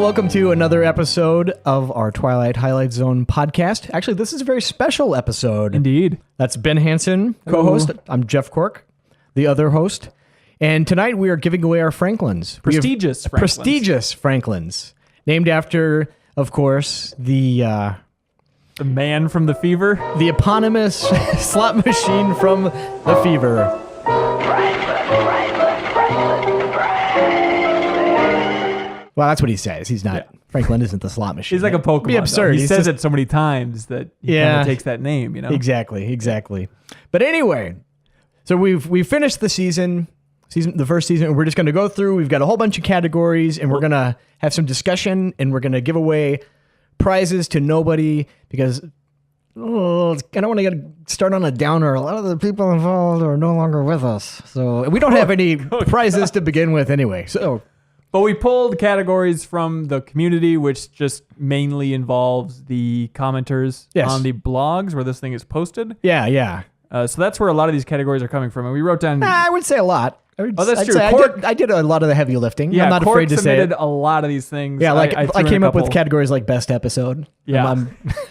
welcome to another episode of our Twilight Highlight Zone podcast. Actually, this is a very special episode. Indeed. That's Ben Hanson, co-host. I'm Jeff Cork, the other host. And tonight we are giving away our Franklins. Prestigious Franklins. Prestigious Franklins. Named after, of course, the man from The Fever. The eponymous slot machine from The Fever. Well, that's what he says. He's not. Yeah. Franklin isn't the slot machine. He's like a Pokemon. It'd be absurd. He says it so many times that he kind of takes that name, you know? Exactly. But anyway, so we've finished the the first season, and we're just going to go through. We've got a whole bunch of categories, and we're going to have some discussion, and we're going to give away prizes to nobody because I don't want to start on a downer. A lot of the people involved are no longer with us, so we don't have any prizes to begin with anyway. But we pulled categories from the community, which just mainly involves the commenters on the blogs where this thing is posted. Yeah. So that's where a lot of these categories are coming from. And we wrote down... I would say a lot. That's true. I did a lot of the heavy lifting. Yeah, I'm not afraid to say it. submitted a lot of these things. Yeah, I came up with categories like best episode. Yeah.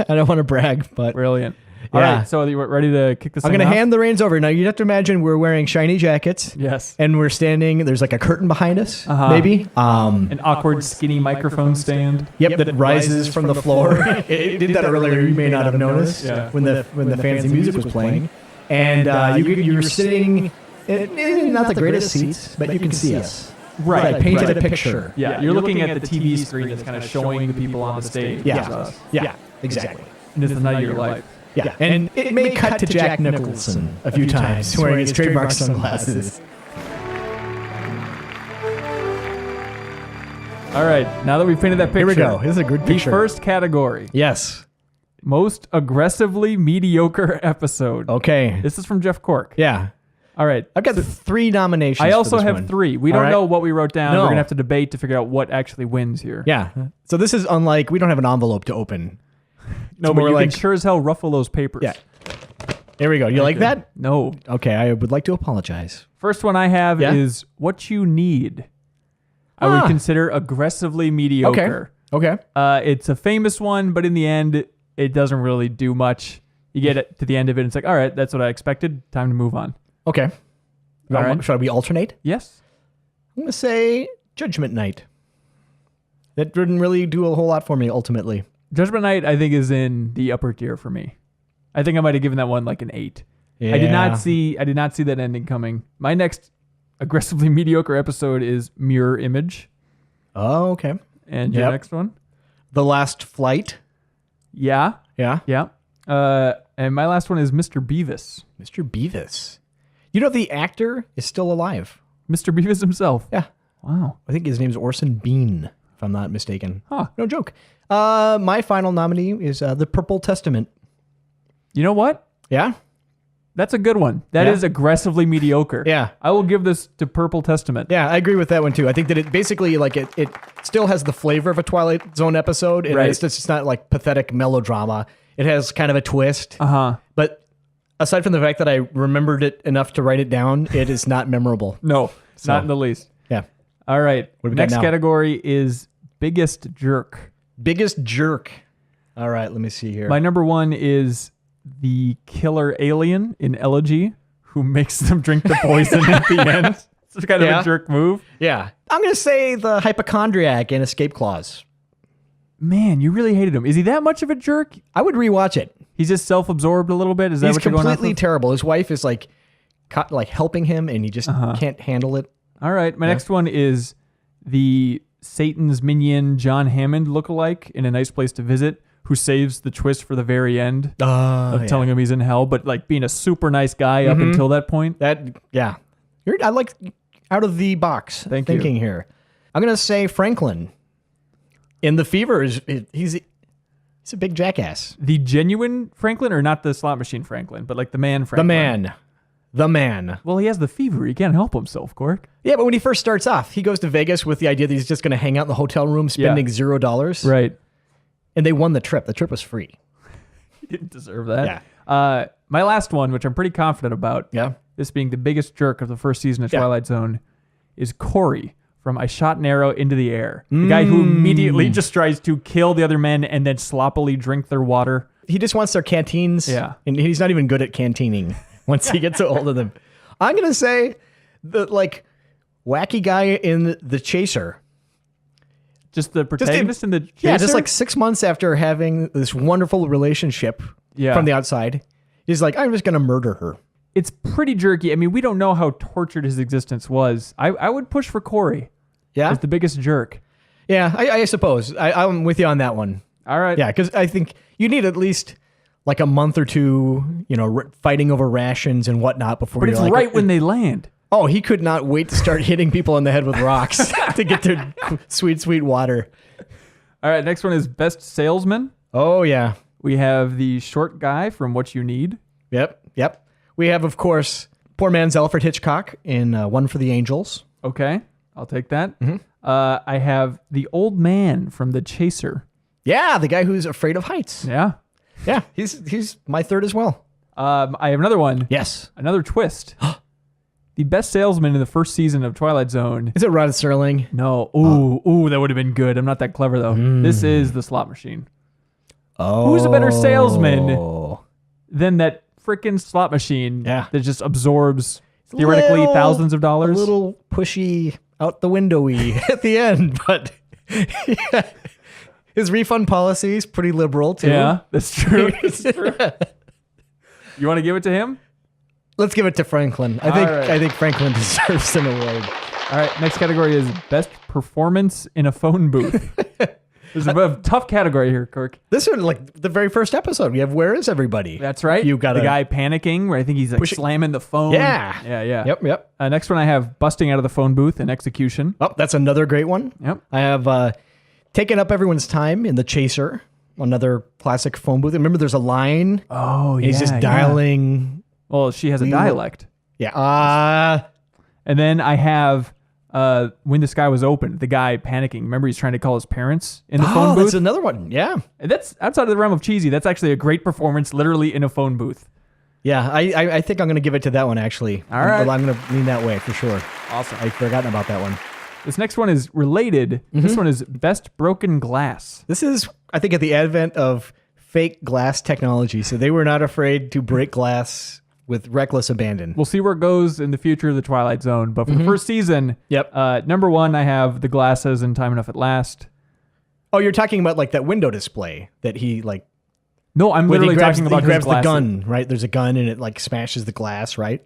I don't want to brag, but... Brilliant. All right, so you ready to kick this thing off? I'm going to hand the reins over. Now, you have to imagine we're wearing shiny jackets. Yes. And we're standing, there's like a curtain behind us, maybe. An awkward, skinny microphone stand. Yep, that rises from the floor. It did that earlier, you may not have noticed, when the fancy music was playing. And you're sitting in not the greatest seats, but you can see us. Right. I painted a picture. Yeah, you're looking at the TV screen that's kind of showing the people on the stage. Yeah, exactly. And it's the night of your life. Yeah, and it may cut to Jack Nicholson a few times wearing his trademark sunglasses. All right, now that we've painted that picture. Here we go. This is a good picture. The first category. Yes. Most aggressively mediocre episode. Okay. This is from Jeff Cork. Yeah. All right. I've got 3 nominations. I also for this have one. 3. We don't know what we wrote down. No. We're going to have to debate to figure out what actually wins here. Yeah. So this is unlike, we don't have an envelope to open. No, but you can sure as hell ruffle those papers. Yeah. There we go. You like that? No. Okay, I would like to apologize. First one I have is What You Need. I would consider aggressively mediocre. Okay. It's a famous one, but in the end, it doesn't really do much. You get it to the end of it, and it's like, all right, that's what I expected. Time to move on. Okay. All right. Should we alternate? Yes. I'm going to say Judgment Night. That didn't really do a whole lot for me, ultimately. Judgment Night, I think, is in the upper tier for me. I think I might have given that one like an 8. Yeah. I did not see that ending coming. My next aggressively mediocre episode is Mirror Image. Oh, okay. And your next one? The Last Flight. Yeah. And my last one is Mr. Beavis. Mr. Beavis. You know the actor is still alive. Mr. Beavis himself. Yeah. Wow. I think his name's Orson Bean, if I'm not mistaken. Huh. No joke. My final nominee is The Purple Testament. You know what? Yeah? That's a good one. That is aggressively mediocre. Yeah. I will give this to Purple Testament. Yeah, I agree with that one too. I think that it basically, like, it still has the flavor of a Twilight Zone episode. And it's just not like pathetic melodrama. It has kind of a twist. But aside from the fact that I remembered it enough to write it down, it is not memorable. No, not in the least. Yeah. All right. What do we got Next now? category is Biggest Jerk. Biggest Jerk. All right, let me see here. My number 1 is the killer alien in Elegy who makes them drink the poison at the end. It's kind of a jerk move. Yeah. I'm going to say the hypochondriac in Escape Clause. Man, you really hated him. Is he that much of a jerk? I would rewatch it. He's just self-absorbed a little bit? Is that what you're going on? He's completely terrible. His wife is like helping him, and he just can't handle it. All right. My next one is the Satan's minion John Hammond lookalike in A Nice Place to Visit, who saves the twist for the very end of telling him he's in hell, but like being a super nice guy up until that point. I like out of the box thinking here. I'm going to say Franklin. In The Fever, he's a big jackass. The genuine Franklin, or not the slot machine Franklin, but like the man Franklin? The man. Well, he has the fever. He can't help himself, Cork. Yeah, but when he first starts off, he goes to Vegas with the idea that he's just going to hang out in the hotel room spending $0. Right. And they won the trip. The trip was free. He didn't deserve that. Yeah. My last one, which I'm pretty confident about, this being the biggest jerk of the first season of Twilight Zone, is Corey from I Shot an Arrow into the Air. The guy who immediately just tries to kill the other men and then sloppily drink their water. He just wants their canteens. Yeah. And he's not even good at canteening once he gets a hold of them. I'm going to say the wacky guy in The Chaser. Just the protagonist in The Chaser? Yeah, just 6 months after having this wonderful relationship from the outside, he's like, I'm just going to murder her. It's pretty jerky. I mean, we don't know how tortured his existence was. I would push for Corey. Yeah? As the biggest jerk. Yeah, I suppose. I'm with you on that one. All right. Yeah, because I think you need at least a month or two, fighting over rations and whatnot before But it's right when they land. Oh, he could not wait to start hitting people in the head with rocks to get their sweet, sweet water. All right, next one is Best Salesman. Oh, yeah. We have the short guy from What You Need. Yep. We have, of course, poor man's Alfred Hitchcock in One for the Angels. Okay, I'll take that. Mm-hmm. I have the old man from The Chaser. Yeah, the guy who's afraid of heights. Yeah. Yeah, he's my third as well. I have another one. Yes. Another twist. The best salesman in the first season of Twilight Zone. Is it Rod Serling? No. Ooh, that would have been good. I'm not that clever, though. This is the slot machine. Oh. Who's a better salesman than that freaking slot machine that just absorbs, theoretically, thousands of dollars? A little pushy, out the windowy at the end, but his refund policy is pretty liberal, too. Yeah, that's true. That's true. You want to give it to him? Let's give it to Franklin. I think Franklin deserves an award. All right, next category is Best Performance in a Phone Booth. There's a tough category here, Kirk. This is the very first episode. We have Where Is Everybody? That's right. You got the guy panicking, where I think he's slamming the phone. Yeah. Yep. Next one I have Busting Out of the Phone Booth in Execution. Oh, that's another great one. Yep. I have Taken Up Everyone's Time in The Chaser. Another classic phone booth. Remember, there's a line. Oh, yeah. He's just dialing. Yeah. Well, she has a dialect. Yeah. And then I have When the Sky Was Open, the guy panicking. Remember, he's trying to call his parents in the phone booth? That's another one. Yeah. That's outside of the realm of cheesy. That's actually a great performance, literally in a phone booth. Yeah, I think I'm going to give it to that one, actually. All right. I'm going to lean that way for sure. Awesome. I'd forgotten about that one. This next one is related. Mm-hmm. This one is Best Broken Glass. This is, I think, at the advent of fake glass technology. So they were not afraid to break glass with reckless abandon. We'll see where it goes in the future of the Twilight Zone. But for the first season, number one, I have the glasses in Time Enough at Last. Oh, you're talking about that window display that he No, I'm literally talking about he grabs his glasses. the gun, right? There's a gun and it smashes the glass, right?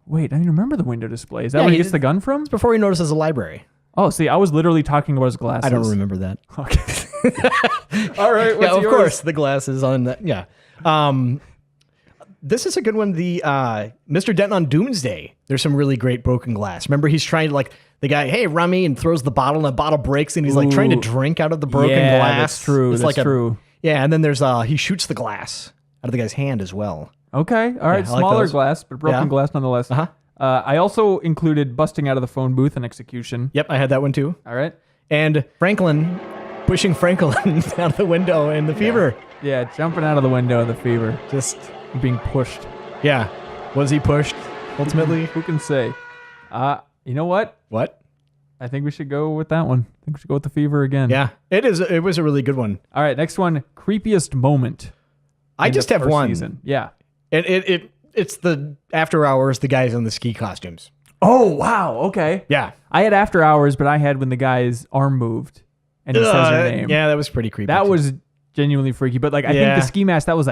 Wait, I don't even remember the window display. Is that where he gets the gun from? It's before he notices a library. Oh, see, I was literally talking about his glasses. I don't remember that. Okay. All right. What's of yours? course, the glasses on that. Yeah. This is a good one. The Mr. Dent on Doomsday. There's some really great broken glass. Remember, he's trying to the guy, hey, rummy, and throws the bottle, and the bottle breaks, and he's trying to drink out of the broken glass. That's true. It's that's true. Yeah, and then there's he shoots the glass out of the guy's hand as well. Okay. All right. Smaller glass, but broken glass nonetheless. Uh-huh. I also included Busting Out of the Phone Booth and Execution. Yep, I had that one too. All right. And Franklin, pushing Franklin out the window in The Fever. Yeah, jumping out of the window in The Fever. Just being pushed. Yeah. Was he pushed, ultimately? Who can say? You know what? What? I think we should go with that one. I think we should go with The Fever again. Yeah, it is. It was a really good one. All right, next one. Creepiest moment. I just have one. Season. Yeah. It's the After Hours, the guys in the ski costumes. Oh, wow. Okay. Yeah. I had After Hours, but I had when the guy's arm moved and he says her name. Yeah, that was pretty creepy. That was genuinely freaky. But I think the ski mask, that was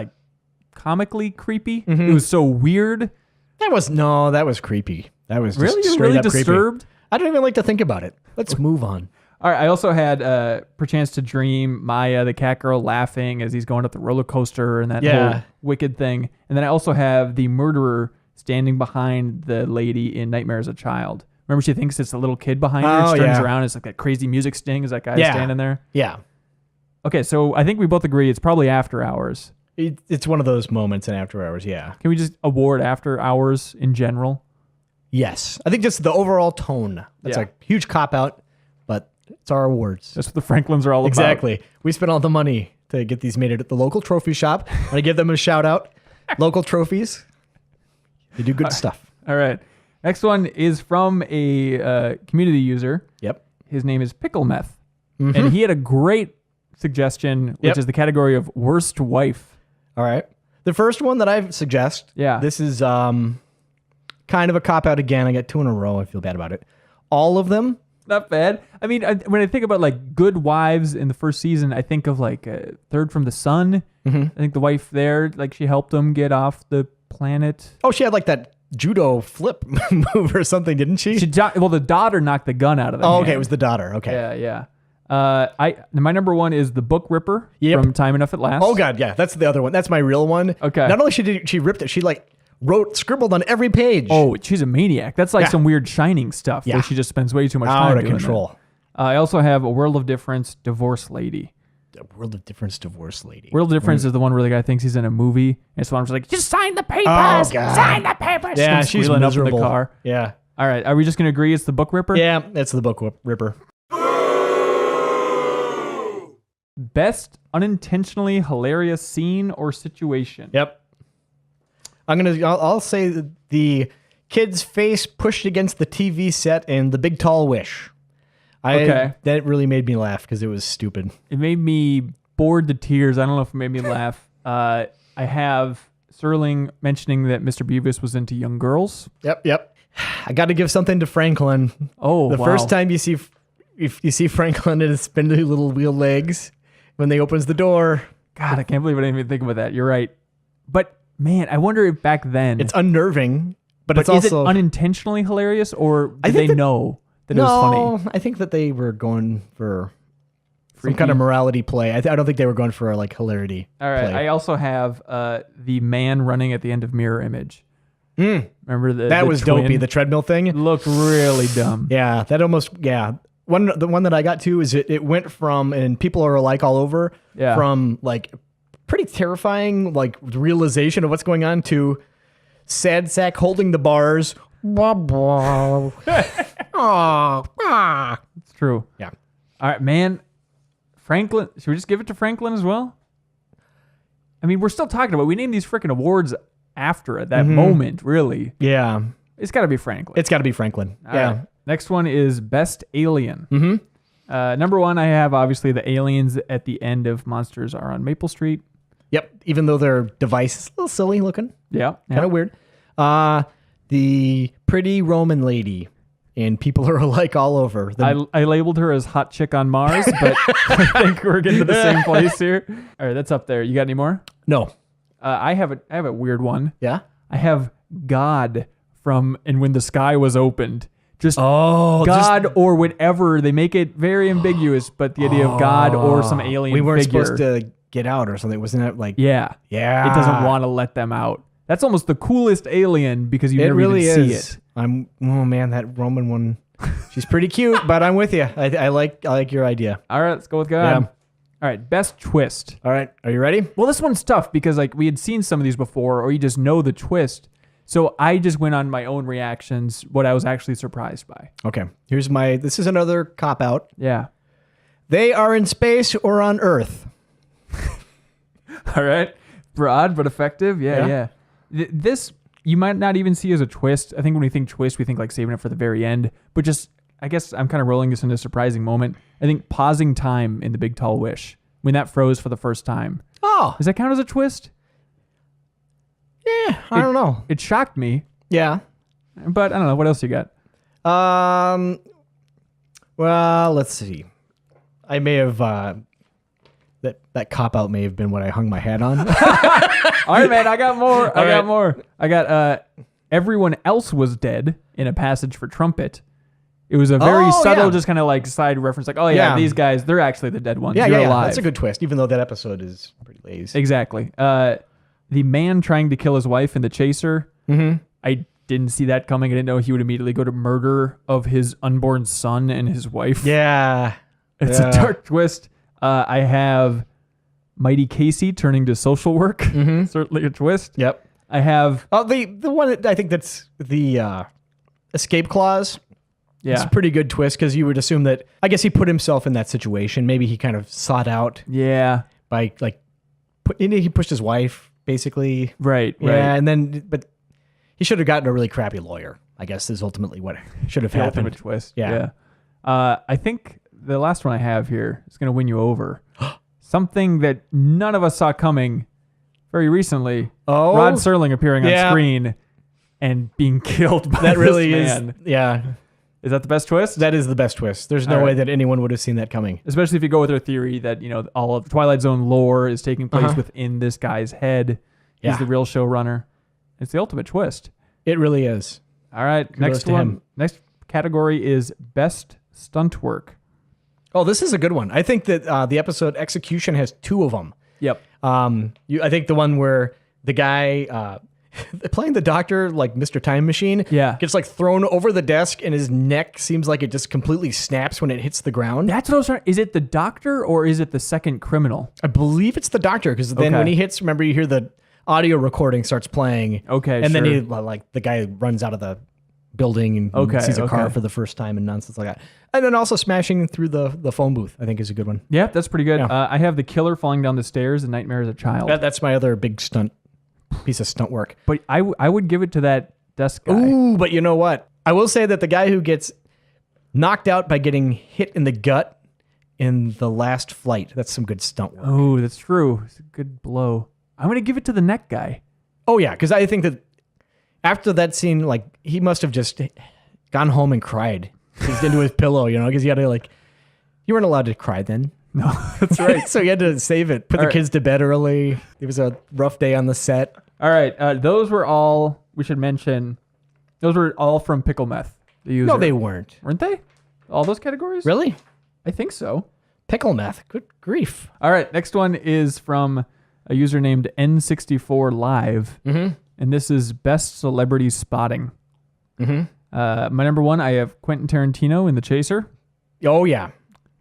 comically creepy. Mm-hmm. It was so weird. That was creepy. That was really? Just You're straight really up disturbed? Creepy. I don't even like to think about it. Let's move on. All right. I also had Perchance to Dream, Maya, the cat girl, laughing as he's going up the roller coaster and that whole wicked thing. And then I also have the murderer standing behind the lady in Nightmare as a Child. Remember, she thinks it's a little kid behind her. She turns around. It's like that crazy music sting as that guy is standing there. Yeah. Okay. So I think we both agree it's probably After Hours. It's one of those moments in After Hours. Yeah. Can we just award After Hours in general? Yes. I think just the overall tone. That's a huge cop out. It's our awards. That's what the Franklins are all about. Exactly. We spent all the money to get these made at the local trophy shop. I'm going to give them a shout out. Local trophies. They do good stuff. All right. Next one is from a community user. Yep. His name is Pickle Meth. And he had a great suggestion, which is the category of worst wife. All right. The first one that I suggest, this is kind of a cop-out again. I got 2 in a row. I feel bad about it. All of them. Not bad. I mean, when I think about like good wives in the first season, I think of like Third from the Sun. I think the wife there, like she helped him get off the planet. Oh, she had like that judo flip move or something, didn't she? Well, the daughter knocked the gun out of the Oh, hand. okay. It was the daughter. Okay. Yeah. My number 1 is the Book Ripper from Time Enough at Last. Oh God, yeah, that's the other one. That's my real one. Okay. Not only she ripped it, she like scribbled on every page. Oh, she's a maniac. That's like some weird Shining stuff where she just spends way too much time out of doing control. That. I also have A World of Difference, Divorce Lady. A World of Difference, Divorce Lady. World of Difference is the one where the guy thinks he's in a movie, and so I'm just like, just sign the papers. Oh, God. Sign the papers. Yeah, she's miserable. Up in the car. Yeah. All right, are we just gonna agree it's the Book Ripper? Yeah, it's the Book Ripper. Best unintentionally hilarious scene or situation. Yep. I'll say the kid's face pushed against the TV set in The Big Tall Wish. That really made me laugh because it was stupid. It made me bored to tears. I don't know if it made me laugh. I have Serling mentioning that Mr. Beavis was into young girls. Yep. I got to give something to Franklin. Oh, the first time you see Franklin and his spindly little wheel legs when they opens the door. God, I can't believe I didn't even think about that. You're right. But man, I wonder if back then it's unnerving, but it's is also it unintentionally hilarious, or did they know that it was funny? I think that they were going for some kind of morality play. I don't think they were going for like hilarity. All right. Play. I also have the man running at the end of Mirror Image. Remember that was twin? dopey. The treadmill thing looked really dumb. Yeah, that almost the one that I got to is it went from, and people are alike all over, from like pretty terrifying like realization of what's going on to sad sack holding the bars. It's true. Yeah. All right, man. Franklin, should we just give it to Franklin as well? I mean, we're still talking about, we named these freaking awards after it, that moment, really. Yeah. It's got to be Franklin. It's got to be Franklin. All right. Next one is Best Alien. Number 1, I have obviously the aliens at the end of Monsters Are on Maple Street. Yep. Even though their device is a little silly looking. Yeah. Kind of weird. The pretty Roman lady, and people are alike all over. I labeled her as Hot Chick on Mars, but I think we're getting to the same place here. All right, that's up there. You got any more? No. I have a weird one. Yeah? I have God from And When the Sky Was Opened. God or whatever. They make it very ambiguous, but the idea of God or some alien we weren't figure. supposed to get out or something. Wasn't it like... Yeah. Yeah. It doesn't want to let them out. That's almost the coolest alien because you never really even see it. Oh man, that Roman one, she's pretty cute, but I'm with you. I like your idea. All right, let's go with God. Yeah. All right, best twist. All right, are you ready? Well, this one's tough because like we had seen some of these before, or you just know the twist. So I just went on my own reactions, what I was actually surprised by. Okay, this is another cop out. Yeah. They are in space or on Earth. All right, broad but effective. Yeah. This you might not even see as a twist. I think when we think twist, we think like saving it for the very end. But just, I guess I'm kind of rolling this into a surprising moment. I think pausing time in The Big Tall Wish, when that froze for the first time. Oh. Does that count as a twist? Yeah, I don't know. It shocked me. Yeah. But I don't know. What else you got? Well, let's see. I may have... That cop-out may have been what I hung my hat on. All right, man. I got more. I got Everyone Else Was Dead in A Passage for Trumpet. It was a very subtle, just kind of like side reference. Like, these guys, they're actually the dead ones. You're alive. That's a good twist, even though that episode is pretty lazy. Exactly. The man trying to kill his wife in The Chaser. I didn't see that coming. I didn't know he would immediately go to murder of his unborn son and his wife. Yeah. It's a dark twist. I have Mighty Casey turning to social work. Certainly a twist. Yep. I have... the one that I think that's the escape clause. Yeah. It's a pretty good twist because you would assume that, I guess he put himself in that situation. Maybe he kind of sought out. Yeah. By like, he pushed his wife basically. Right. Yeah. And then, but he should have gotten a really crappy lawyer, I guess is ultimately what should have happened. Ultimate twist. Yeah. I think the last one I have here is going to win you over. Something that none of us saw coming very recently. Oh, Rod Serling appearing on screen and being killed by that really this man. is. Yeah, is that the best twist? that is the best twist. There's no way that anyone would have seen that coming. Especially if you go with our theory that all of Twilight Zone lore is taking place within this guy's head. He's Yeah. the real showrunner. It's the ultimate twist. It really is. All right, Kudos next to one. him. Next category is best stunt work. Oh, this is a good one. I think that the episode Execution has 2 of them. Yep. I think the one where the guy playing the doctor, like Mr. Time Machine, gets like thrown over the desk and his neck seems like it just completely snaps when it hits the ground. That's what I was trying. Is it the doctor or is it the second criminal? I believe it's the doctor because then when he hits, remember you hear the audio recording starts playing. Okay, and then he like the guy runs out of the building and sees a car for the first time and nonsense like that. And then also smashing through the phone booth, I think is a good one. Yeah, that's pretty good. Yeah. I have the killer falling down the stairs in Nightmare as a Child. That's my other big piece of stunt work. But I would give it to that desk guy. Ooh, but you know what? I will say that the guy who gets knocked out by getting hit in the gut in the last flight, that's some good stunt work. Oh, that's true. It's a good blow. I'm going to give it to the neck guy. Oh, yeah, because I think that after that scene, like, he must have just gone home and cried. He's into his pillow, because he had to, like, you weren't allowed to cry then. No, that's right. So he had to save it, put the kids to bed early. It was a rough day on the set. All right. Those were all, we should mention, those were all from Pickle Meth, the user. No, they weren't. Weren't they? All those categories? Really? I think so. Pickle Meth. Good grief. All right. Next one is from a user named N64 Live. Mm-hmm. And this is Best Celebrity Spotting. Mm-hmm. My number 1, I have Quentin Tarantino in The Chaser. Oh, yeah.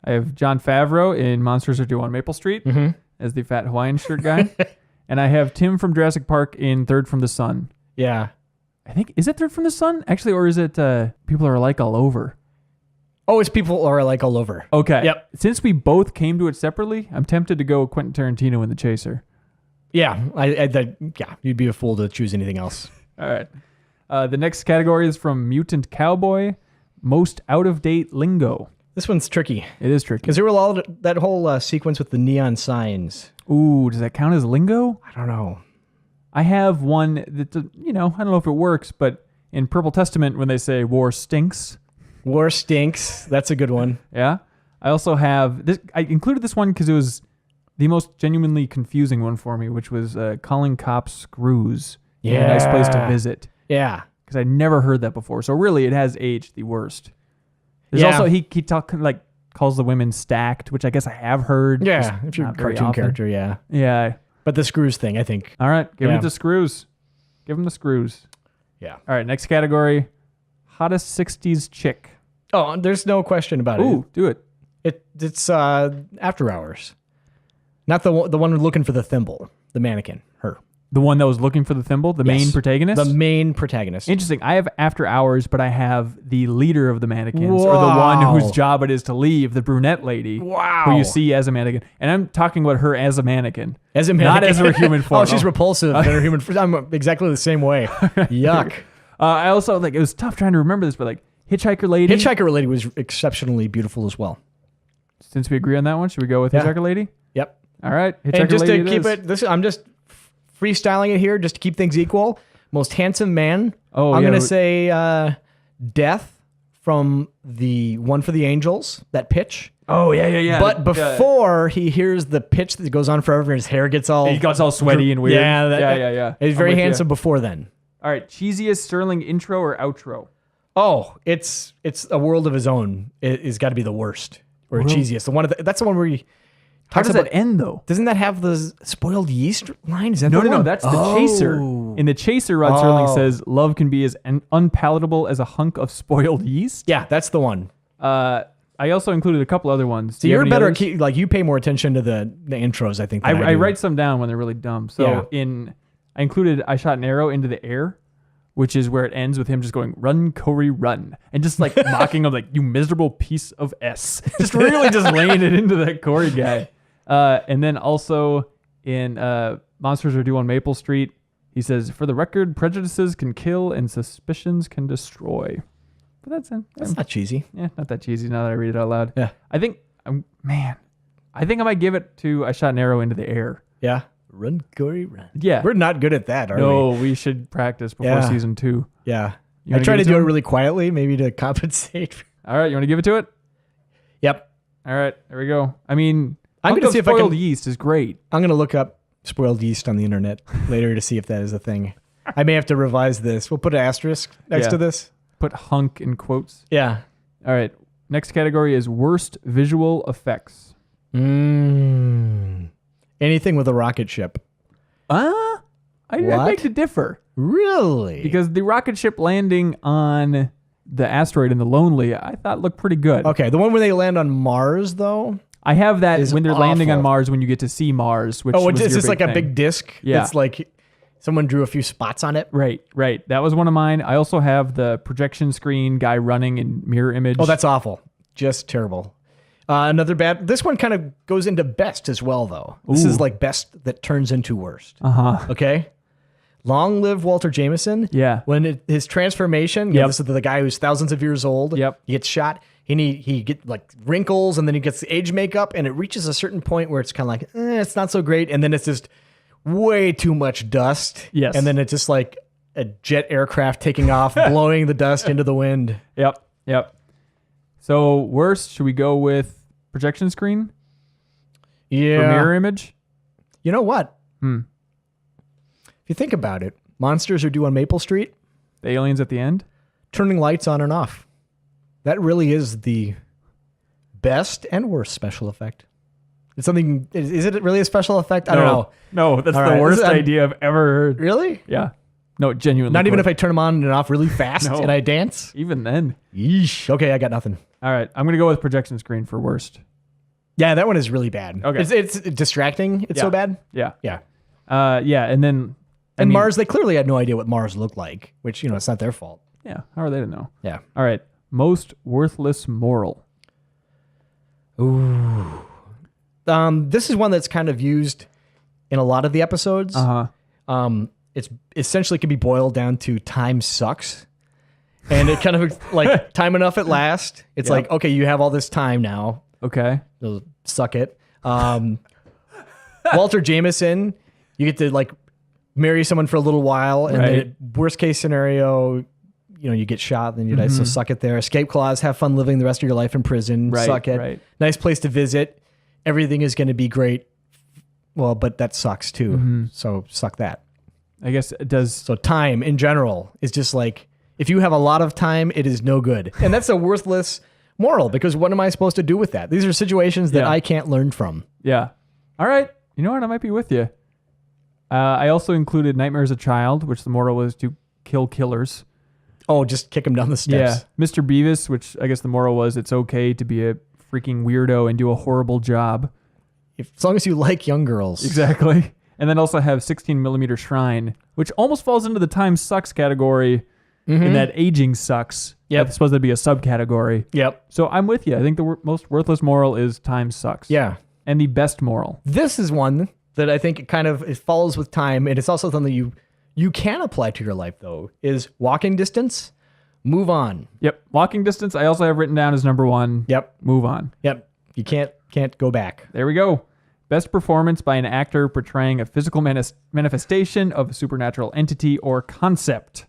I have Jon Favreau in Monsters Are Due on Maple Street as the fat Hawaiian shirt guy. And I have Tim from Jurassic Park in Third from the Sun. Yeah. I think, is it Third from the Sun? Actually, or is it People Are Alike All Over? Oh, it's People Are Alike All Over. Okay. Yep. Since we both came to it separately, I'm tempted to go Quentin Tarantino in The Chaser. Yeah. You'd be a fool to choose anything else. All right. The next category is from Mutant Cowboy, Most Out-of-Date Lingo. This one's tricky. It is tricky. Because there were that whole sequence with the neon signs. Ooh, does that count as lingo? I don't know. I have one that, I don't know if it works, but in Purple Testament, when they say war stinks. War stinks. That's a good one. Yeah. I also have this. I included this one because it was the most genuinely confusing one for me, which was calling cops screws. Yeah. A nice place to visit. Yeah. Because I never heard that before. So really, it has aged the worst. There's also, he calls the women stacked, which I guess I have heard. Yeah. If you're a cartoon character, yeah. Yeah. But the screws thing, I think. All right. Give him the screws. Give him the screws. Yeah. All right. Next category. Hottest 60s chick. Oh, there's no question about it. Ooh, do it. It's After Hours. Not the one looking for the thimble. The mannequin. Her. The one that was looking for the thimble? The main protagonist? The main protagonist. Interesting. I have After Hours, but I have the leader of the mannequins, or the one whose job it is to leave, the brunette lady. Wow. Who you see as a mannequin. And I'm talking about her as a mannequin. As a mannequin. Not as her human form. Oh, she's repulsive in her human form. I'm exactly the same way. Yuck. I also, it was tough trying to remember this, but Hitchhiker Lady. Hitchhiker Lady was exceptionally beautiful as well. Since we agree on that one, should we go with Hitchhiker Lady? Yep. All right. Hitchhiker and just Lady to keep it, I'm just freestyling it here just to keep things equal. Most handsome man. Oh, I'm going to say Death from the One for the Angels, that pitch. Oh, yeah. But before he hears the pitch that goes on forever and his hair gets all... He gets all sweaty and weird. Yeah. He's very handsome before then. All right. Cheesiest Serling intro or outro? Oh, it's A World of His Own. It's got to be the worst or cheesiest. That's the one where he... How does that end, though? Doesn't that have the spoiled yeast line? Is that No, that's the Chaser. In the Chaser, Rod Serling says, love can be as unpalatable as a hunk of spoiled yeast. Yeah, that's the one. I also included a couple other ones. So you're better, you pay more attention to the intros, I think. I write some down when they're really dumb. So I included I Shot an Arrow into the Air, which is where it ends with him just going, run, Corey, run. And just mocking him you miserable piece of S. Just really just laying it into that Corey guy. And then also in Monsters Are Due on Maple Street, he says, for the record, prejudices can kill and suspicions can destroy. But That's not cheesy. yeah, not that cheesy now that I read it out loud. Yeah. I think, I think I might give it to I Shot an Arrow into the Air. Yeah. Run, Corey, run. Yeah. We're not good at that, are we? No, we should practice before Yeah. season 2. Yeah. You I wanna try give to it do it him? really quietly, maybe to compensate. All right, you want to give it to it? Yep. All right, there we go. I mean, I'm Hunk gonna of see if I Spoiled can- Yeast is great. I'm going to look up spoiled yeast on the internet later to see if that is a thing. I may have to revise this. We'll put an asterisk next Yeah. to this. Put hunk in quotes. Yeah. All right, next category is worst visual effects. Anything with a rocket ship. I What? beg to differ. Really? Because the rocket ship landing on the asteroid in the Lonely, I thought looked pretty good. Okay, the one where they land on Mars, though. I have that Is when they're landing on awful. Mars, when you get to see Mars, which Oh, was it's your just like a thing. big disc. Yeah. It's like someone drew a few spots on it. Right. That was one of mine. I also have the projection screen guy running in mirror image. Oh, that's awful. Just terrible. Another bad. This one kind of goes into best as well, though. This is Ooh. like best that turns into worst. Uh-huh. Okay. Long live Walter Jameson. Yeah. When his transformation, you know, Yep. this is the guy who's thousands of years old. Yep. He gets shot. He get like wrinkles, and then he gets the age makeup, and it reaches a certain point where it's kind of like, it's not so great, and then it's just way too much dust. Yes. And then it's just like a jet aircraft taking off, blowing the dust into the wind. Yep. So worst, should we go with projection screen Yeah. for mirror image? You know what? If you think about it, monsters are due on Maple Street, The aliens at the end? turning lights on and off. That really is the best and worst special effect. It's something. Is it really a special effect? I don't know. No, that's All the right, worst this is- idea I've ever heard. Really? Yeah. No, genuinely. Not even if I turn them on and off really fast No. and I dance? Even then. Yeesh. Okay, I got nothing. All right, I'm going to go with projection screen for worst. Yeah, that one is really bad. Okay. It's distracting. It's so Yeah. bad. Yeah. Yeah. Yeah, and then... And Mars, they clearly had no idea what Mars looked like, which, you know, it's not their fault. Yeah, how are they to know? Yeah. All right, most worthless moral. Ooh. This is one that's kind of used in a lot of the episodes. Uh-huh. It's essentially can be boiled down to time sucks. And it kind of like time enough at last. It's Yep. like, okay, you have all this time now. Okay. So suck it. Walter Jameson, you get to like marry someone for a little while, and Right. then worst case scenario, you know, you get shot, then you die. So suck it there. Escape clause, have fun living the rest of your life in prison. Right, Suck it. right. Nice place to visit. Everything is going to be great. Well, but that sucks too. So suck that. I guess it does... So time in general is just like, if you have a lot of time, it is no good. And that's a worthless moral, because what am I supposed to do with that? These are situations that Yeah. I can't learn from. Yeah. All right. You know what? I might be with you. I also included Nightmare as a Child, which the moral was to kill killers. Oh, just kick them down the steps. Yeah. Mr. Beavis, which I guess the moral was it's okay to be a freaking weirdo and do a horrible job. As long as you like young girls. Exactly. And then also have 16 millimeter Shrine, which almost falls into the time sucks category in that aging sucks. Yep. I suppose that'd be a subcategory. Yep. So I'm with you. I think the most worthless moral is time sucks. Yeah. And the best moral. This is one that I think it follows with time, and it's also something you can apply to your life, though, is walking distance, move on. Yep. Walking distance, I also have written down as number 1. Yep. Move on. Yep. You can't go back. There we go. Best performance by an actor portraying a physical manifestation of a supernatural entity or concept.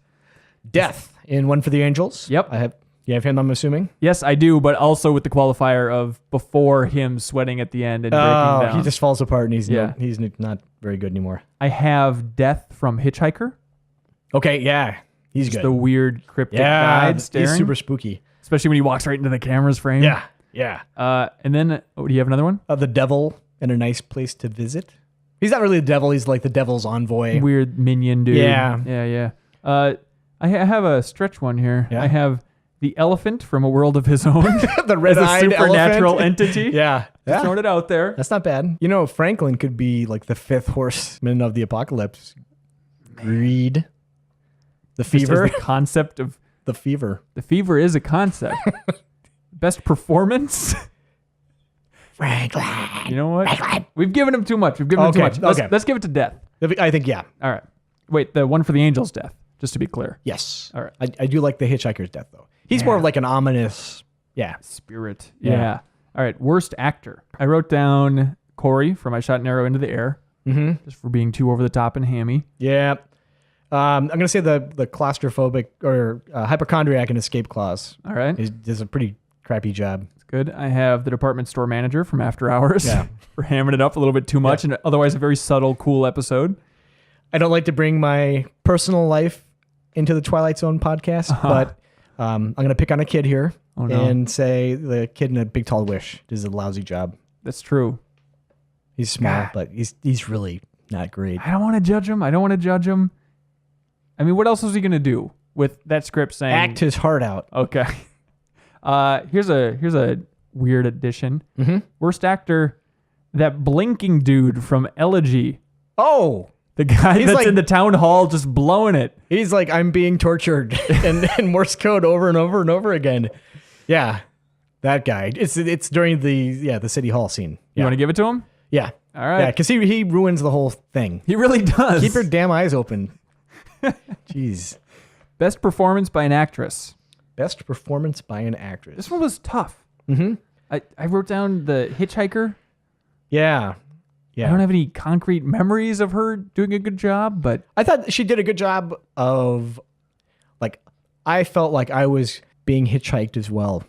Death in One for the Angels. Yep. You have him, I'm assuming? Yes, I do, but also with the qualifier of before him sweating at the end and breaking down. He just falls apart, and he's Yeah. he's not very good anymore. I have Death from Hitchhiker. Okay, yeah. He's Just good. the weird cryptic Yeah, guide staring. he's super spooky. Especially when he walks right into the camera's frame. Yeah, yeah. And then, do you have another one? The devil and a nice place to visit. He's not really the devil. He's like the devil's envoy. Weird minion dude. Yeah. Yeah. I have a stretch one here. Yeah. I have the elephant from A World of His Own. The as a red-eyed supernatural elephant. entity. Yeah. Just throwing it out there. That's not bad. You know, Franklin could be like the fifth horseman of the apocalypse. Greed. The Just as fever. the concept of The fever. the fever is a concept. Best performance. Franklin. You know what? We've given him too much. We've given him too Okay, much. okay. Let's give it to Death. I think, yeah. All right. Wait, the one for the angel's death, just to be clear. Yes. All right. I do like the hitchhiker's death, though. He's more of like an ominous, spirit. Yeah. Yeah. All right. Worst actor. I wrote down Corey from I Shot an Arrow into the Air, just for being too over the top and hammy. Yeah. I'm going to say the claustrophobic or hypochondriac and escape clause. All right. He does a pretty crappy job. It's good. I have the department store manager from After Hours for hamming it up a little bit too much, and otherwise a very subtle, cool episode. I don't like to bring my personal life into the Twilight Zone podcast, but I'm going to pick on a kid here and say the kid in A Big Tall Wish does a lousy job. That's true. He's small, but he's really not great. I don't want to judge him. I mean, what else was he going to do with that script saying... Act his heart out. Okay. Here's a weird addition. Worst actor, that blinking dude from Elegy. Oh! The guy that's like, in the town hall just blowing it. He's like, I'm being tortured and Morse code over and over and over again. Yeah, that guy. It's during the city hall scene. You want to give it to him? Yeah. All right. Yeah, because he ruins the whole thing. He really does. Keep your damn eyes open. Jeez. Best performance by an actress. Best performance by an actress. This one was tough. I wrote down the Hitchhiker. Yeah. I don't have any concrete memories of her doing a good job, but I thought she did a good job of, like, I felt like I was being hitchhiked as well.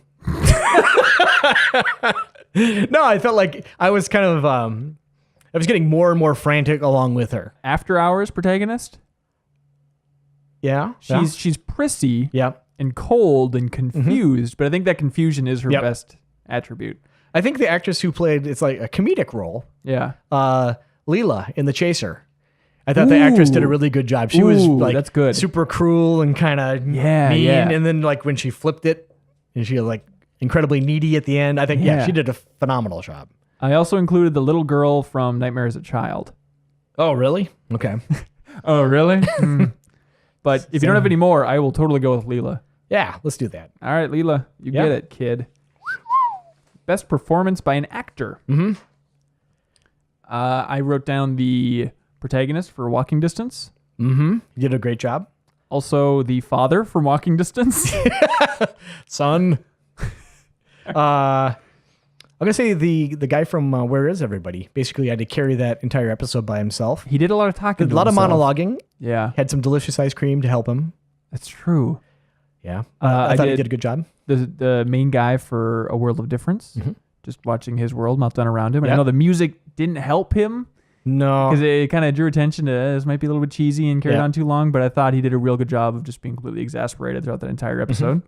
No, I felt like I was kind of, I was getting more and more frantic along with her. After Hours protagonist. Yeah. She's prissy Yep. and cold and confused, but I think that confusion is her best attribute. I think the actress who played, it's like a comedic role. Yeah. Leela in The Chaser. I thought the actress did a really good job. She was like that's good. super cruel and kind of mean. And then like when she flipped it and she was like incredibly needy at the end, I think, she did a phenomenal job. I also included the little girl from Nightmare as a Child. Oh, really? Okay. Oh, really? But if you don't have any more, I will totally go with Leela. Yeah, let's do that. All right, Leela, you get it, kid. Best performance by an actor. I wrote down the protagonist for Walking Distance. You did a great job. Also, the father from Walking Distance. Son. I'm going to say the guy from Where Is Everybody? Basically had to carry that entire episode by himself. He did a lot of talking. Did a lot of monologuing. Yeah. Had some delicious ice cream to help him. That's true. Yeah. I thought he did a good job. The main guy for A World of Difference. Just watching his world melt down around him. And I know the music didn't help him. No. Because it kind of drew attention to this might be a little bit cheesy and carried on too long, but I thought he did a real good job of just being completely exasperated throughout that entire episode.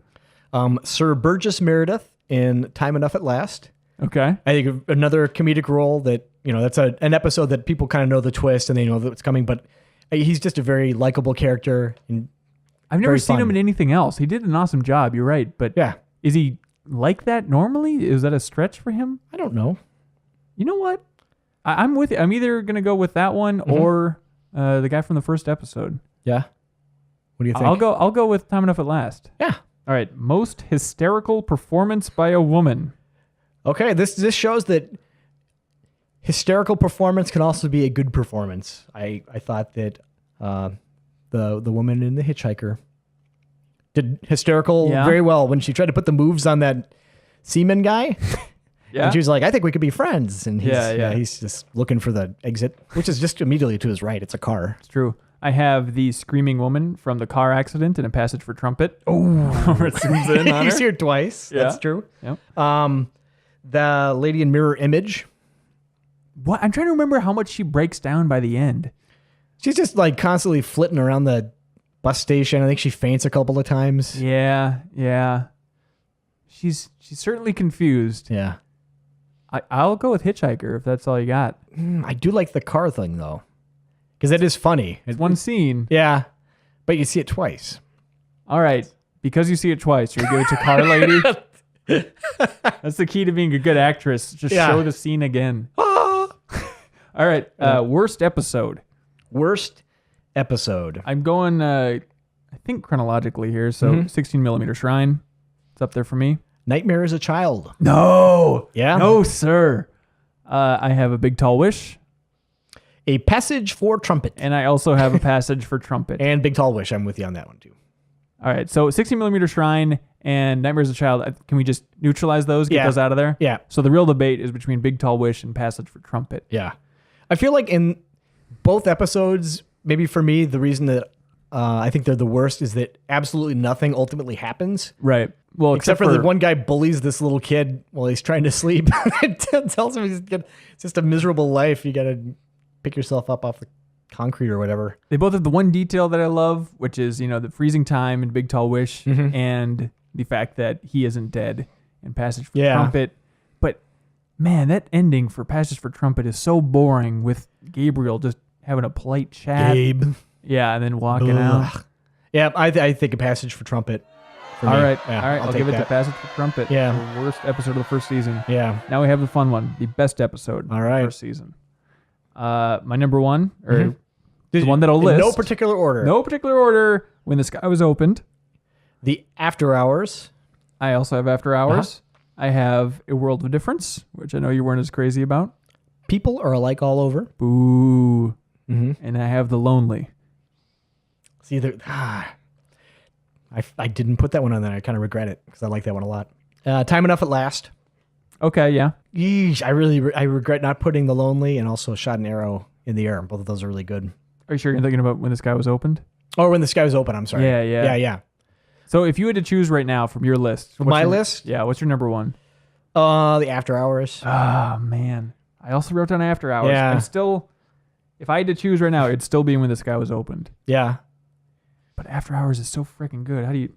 Sir Burgess Meredith in Time Enough at Last. Okay. I think another comedic role that, that's an episode that people kind of know the twist and they know that it's coming, but he's just a very likable character. And I've never seen him in anything else. He did an awesome job. You're right. But is he like that normally? Is that a stretch for him? I don't know. You know what? I'm with you. I'm either going to go with that one or the guy from the first episode. Yeah. What do you think? I'll go with Time Enough at Last. Yeah. All right. Most hysterical performance by a woman. Okay. This shows that hysterical performance can also be a good performance. I thought that the woman in The Hitchhiker did hysterical very well when she tried to put the moves on that seaman guy. And she was like, I think we could be friends. And he's just looking for the exit, which is just immediately to his right. It's a car. It's true. I have the screaming woman from the car accident in A Passage for Trumpet. Oh, it zooms in on her. He's here twice. Yeah. That's true. Yep. The lady in Mirror Image. What? I'm trying to remember how much she breaks down by the end. She's just like constantly flitting around the bus station. I think she faints a couple of times. Yeah. She's certainly confused. Yeah. I'll go with Hitchhiker if that's all you got. I do like the car thing though, because it is funny. It's one scene. Yeah, but you see it twice. All right, because you see it twice, you're going to Car Lady. That's the key to being a good actress. Just show the scene again. All right, worst episode. Worst episode. I'm going, I think chronologically here. So 16 millimeter Shrine. It's up there for me. Nightmare as a Child. No. Yeah? No, sir. I have A Big Tall Wish. A Passage for Trumpet. And I also have A Passage for Trumpet. And Big Tall Wish. I'm with you on that one too. All right. So 16 millimeter Shrine, and Nightmares of a Child. Can we just neutralize those? Get those out of there? Yeah. So the real debate is between Big Tall Wish and Passage for Trumpet. Yeah. I feel like in both episodes, maybe for me, the reason that I think they're the worst is that absolutely nothing ultimately happens. Right. Well, Except for the one guy bullies this little kid while he's trying to sleep. Tells him it's just a miserable life. You got to pick yourself up off the concrete or whatever. They both have the one detail that I love, which is, the freezing time in Big Tall Wish and the fact that he isn't dead in Passage for Trumpet. But man, that ending for Passage for Trumpet is so boring with Gabriel just having a polite chat. Gabe. Yeah, and then walking out. Yeah, I think a Passage for Trumpet. All right. I'll give it to Passage for Trumpet. Yeah. The worst episode of the first season. Yeah. Now we have the fun one, the best episode of the first season. My number one, or the one that I'll list. In no particular order. No particular order. When the Sky Was Opened. The After Hours. I also have After Hours. I have A World of Difference, which I know you weren't as crazy about. People Are Alike All Over. Boo. And I have The Lonely. See, I didn't put that one on there. I kind of regret it because I like that one a lot. Time Enough at Last. Okay, yeah. Yeesh, I regret not putting The Lonely and also Shot an Arrow in the Air. Both of those are really good. Are you sure you're thinking about When the Sky Was Opened? Or When the Sky Was Open, I'm sorry. Yeah. So if you had to choose right now from your list. My list? Yeah, what's your number one? The After Hours. Oh, man. I also wrote down After Hours. Yeah. I'm still, if I had to choose right now, it'd still be When the Sky Was Opened. Yeah. But After Hours is so freaking good. How do you...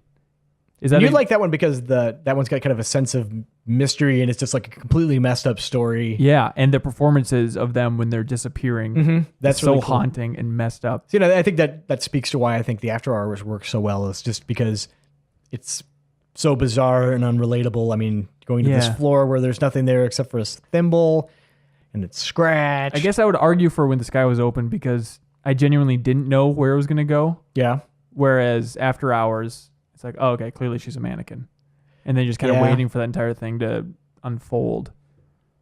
You like that one because that one's got kind of a sense of mystery and it's just like a completely messed up story. Yeah, and the performances of them when they're disappearing. That's so really cool. haunting and messed up. So, I think that speaks to why I think the After Hours works so well. It's just because it's so bizarre and unrelatable. I mean, going to this floor where there's nothing there except for a thimble and it's scratched. I guess I would argue for When the Sky Was Open because I genuinely didn't know where it was going to go. Yeah. Whereas After Hours, it's like, oh, okay, clearly she's a mannequin. And then just kind of waiting for that entire thing to unfold.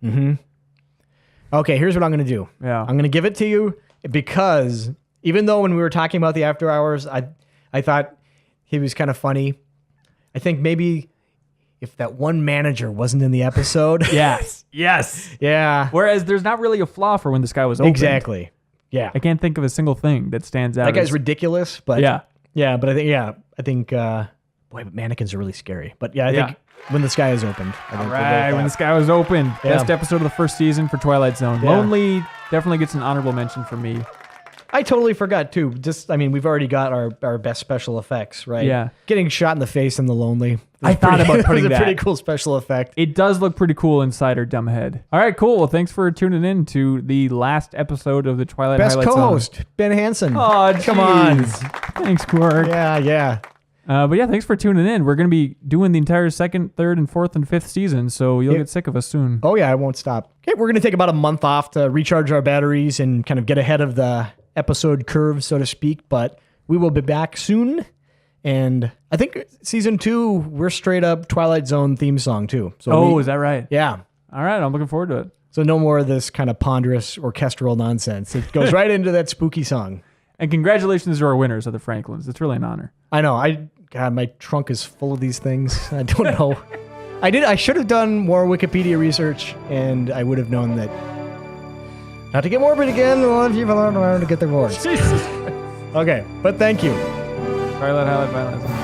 Okay, here's what I'm going to do. Yeah. I'm going to give it to you because even though when we were talking about the After Hours, I thought he was kind of funny. I think maybe if that one manager wasn't in the episode. Yes. Yeah. Whereas there's not really a flaw for When the Sky Was Open. Exactly. Yeah. I can't think of a single thing that stands out. That guy's ridiculous, but yeah, but I think boy, but mannequins are really scary. But I think When the Sky Is Opened. I think all right, When the Sky Was Opened. Best episode of the first season for Twilight Zone. Yeah. Lonely definitely gets an honorable mention from me. I totally forgot too. We've already got our best special effects, right? Yeah. Getting shot in the face in The Lonely. I thought about putting that. It was that. a pretty cool special effect. It does look pretty cool inside her dumb head. All right, cool. Well, thanks for tuning in to the last episode of the Twilight Best Highlight co-host, Ben Hanson. Oh, come on. Thanks, Cork. Yeah. But yeah, thanks for tuning in. We're going to be doing the entire second, third, and fourth, and fifth season, so you'll get sick of us soon. Oh, yeah, I won't stop. Okay, we're going to take about a month off to recharge our batteries and kind of get ahead of the episode curve, so to speak, but we will be back soon. And I think season 2, we're straight up Twilight Zone theme song too. So is that right? Yeah. All right, I'm looking forward to it. So no more of this kind of ponderous orchestral nonsense. It goes right into that spooky song. And congratulations to our winners of the Franklins. It's really an honor. I know. God, my trunk is full of these things. I don't know. I should have done more Wikipedia research, and I would have known that. Not to get morbid again, a lot of people aren't around to get their boards. Jesus. Okay, but thank you. Twilight Highlight Violence.